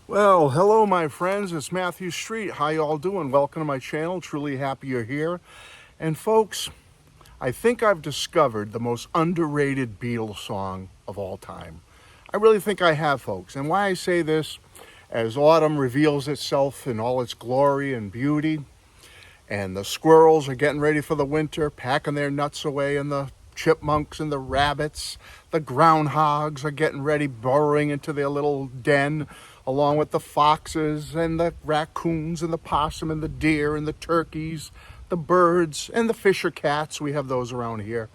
Well, hello my friends, it's Matthew Street. How y'all doing? Welcome to my channel. Truly happy you're here. And folks, I think I've discovered the most underrated Beatles song of all time. I really think I have, folks. And why I say this, as autumn reveals itself in all its glory and beauty, and the squirrels are getting ready for the winter, packing their nuts away, and the chipmunks and the rabbits, the groundhogs are getting ready, burrowing into their little den, along with the foxes and the raccoons and the possum and the deer and the turkeys, the birds and the fisher cats. We have those around here.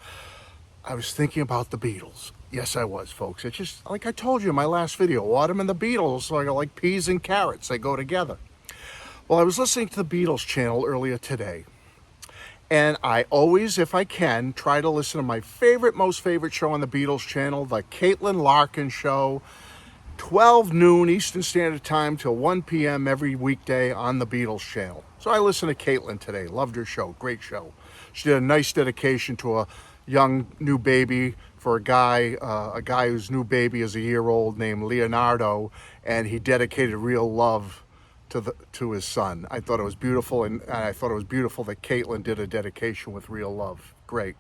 I was thinking about the Beatles. Yes, I was, folks. It's just like I told you in my last video, autumn and the Beatles are like peas and carrots. They go together. Well, I was listening to the Beatles channel earlier today, and I always, if I can, try to listen to my most favorite show on the Beatles channel, the Caitlin Larkin Show, 12 noon Eastern Standard Time till 1 p.m. every weekday on the Beatles channel. So I listened to Caitlin today. Loved her show. Great show. She did a nice dedication to a young new baby for a guy whose new baby is a year old named Leonardo, and he dedicated Real Love to his son. I thought it was beautiful, and I thought it was beautiful that Caitlin did a dedication with Real Love. Great.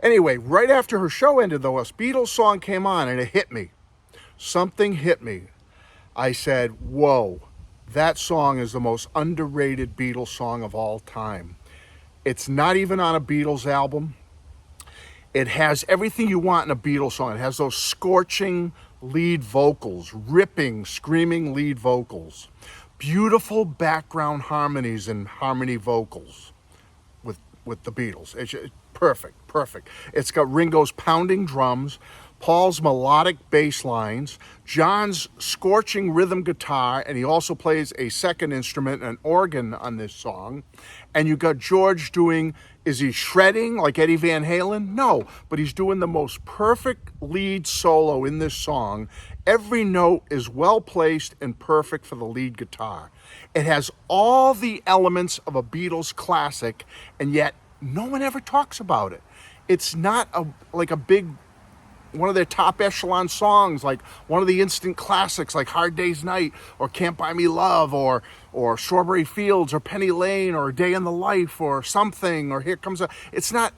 Anyway, right after her show ended, though, a Beatles song came on, and it hit me. Something hit me. I said, whoa, that song is the most underrated Beatles song of all time. It's not even on a Beatles album. It has everything you want in a Beatles song. It has those scorching lead vocals, ripping, screaming lead vocals, beautiful background harmonies and harmony vocals with the Beatles. It's perfect. It's got Ringo's pounding drums, Paul's melodic bass lines, John's scorching rhythm guitar, and he also plays a second instrument, an organ on this song. And you got George doing, is he shredding like Eddie Van Halen? No, but he's doing the most perfect lead solo in this song. Every note is well placed and perfect for the lead guitar. It has all the elements of a Beatles classic, and yet no one ever talks about it. It's not like a big, one of their top echelon songs, like one of the instant classics like Hard Day's Night or Can't Buy Me Love or Strawberry Fields or Penny Lane or Day in the Life or something or Here Comes a... It's not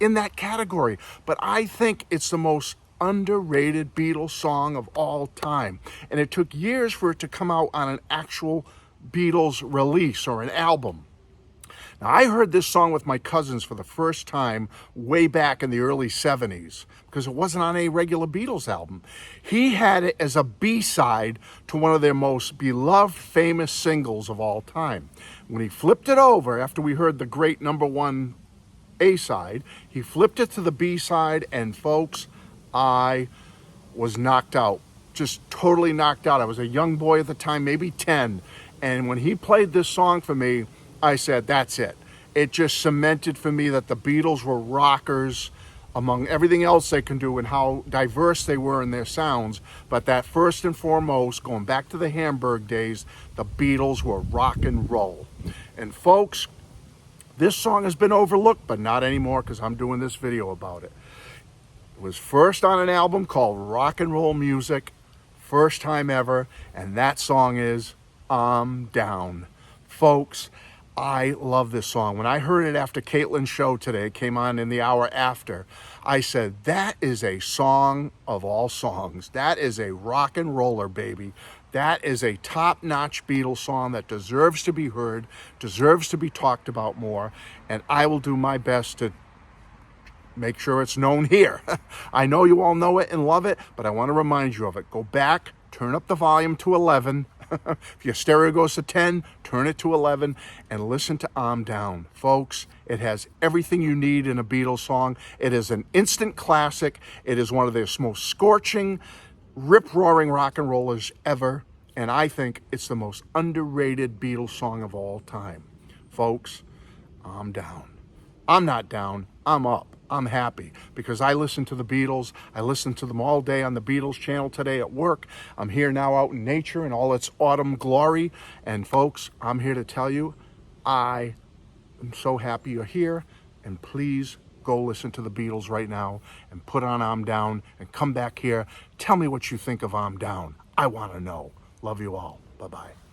in that category, but I think it's the most underrated Beatles song of all time. And it took years for it to come out on an actual Beatles release or an album. Now, I heard this song with my cousins for the first time way back in the early 70s because it wasn't on a regular Beatles album. He had it as a B-side to one of their most beloved, famous singles of all time. When he flipped it over, after we heard the great number one A-side, he flipped it to the B-side, and folks, I was knocked out. Just totally knocked out. I was a young boy at the time, maybe 10, and when he played this song for me, I said, that's it. It just cemented for me that the Beatles were rockers among everything else they can do and how diverse they were in their sounds. But that first and foremost, going back to the Hamburg days, the Beatles were rock and roll. And folks, this song has been overlooked, but not anymore because I'm doing this video about it. It was first on an album called Rock and Roll Music, first time ever, and that song is I'm Down. Folks, I love this song. When I heard it after Caitlin's show today, it came on in the hour after, I said, that is a song of all songs. That is a rock and roller, baby. That is a top-notch Beatles song that deserves to be heard, deserves to be talked about more, and I will do my best to make sure it's known here. I know you all know it and love it, but I want to remind you of it. Go back, turn up the volume to 11. If your stereo goes to 10, turn it to 11 and listen to I'm Down. Folks, it has everything you need in a Beatles song. It is an instant classic. It is one of their most scorching, rip-roaring rock and rollers ever. And I think it's the most underrated Beatles song of all time. Folks, I'm down. I'm not down. I'm up. I'm happy because I listen to the Beatles. I listen to them all day on the Beatles channel today at work. I'm here now out in nature in all its autumn glory. And folks, I'm here to tell you, I am so happy you're here. And please go listen to the Beatles right now and put on I'm Down and come back here. Tell me what you think of I'm Down. I want to know. Love you all. Bye-bye.